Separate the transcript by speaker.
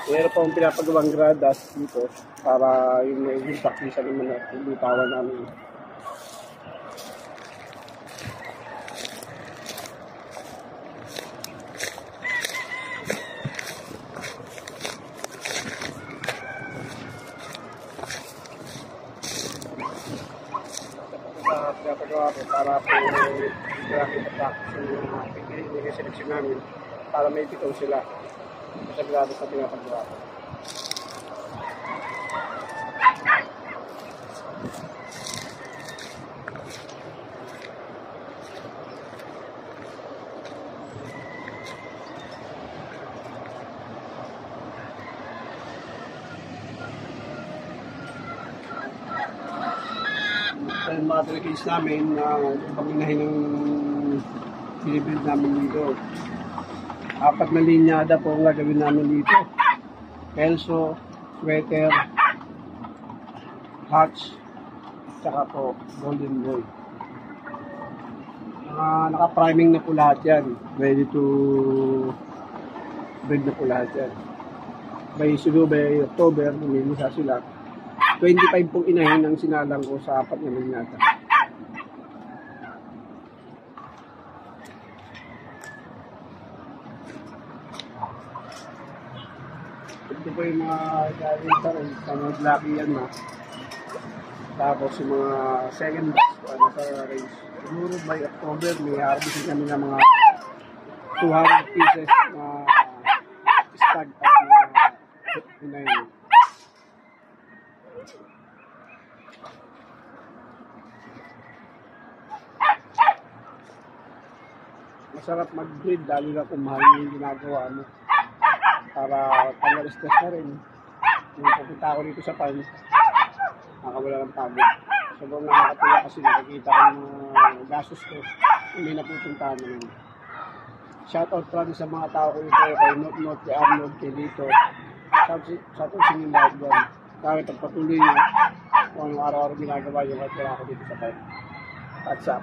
Speaker 1: Meron pa akong pinapagawang gradas dito para yung taktisan naman na bitawan namin. Pinapagawa ko para po yung seleksyon namin para may pitong sila sa gradas na pinapagawa ko. Yung mga delicades namin na panginahin ng binibuild namin dito. 4 na linyada po ang gagawin namin dito. Kelso, sweater, hatch, tsaka po golden boy. Naka-priming na po lahat yan. Ready to breed na po lahat yan. By October, namimisa sila. 25 pong inahin ang sinalang ko sa 4 na linyada. Ito po yung mga galing sa rin, sa mga lucky yan na. Tapos yung mga second batch ko sa race. Siguro by October, may harvesting kami ng mga 200 pieces na stag at mga inahin. Masarap mag-breed, lalo na kung mahal yung ginagawa mo. Para pang-stress na rin. Nung pupunta ako dito sa farm, nakawala ng pagod. Sobrang nakakatuwa kasi nakikita ko yung mga gastos ko, hindi napupuntahan naman. Shoutout pa rin sa mga tao ko dito, kay Not, kay Arnold, kay Lito. Shoutout sa inyong lahat dyan. Kaya pagpatuloy nyo kung anong araw-araw ginagawa yung at wala ako dito sa farm. What's up?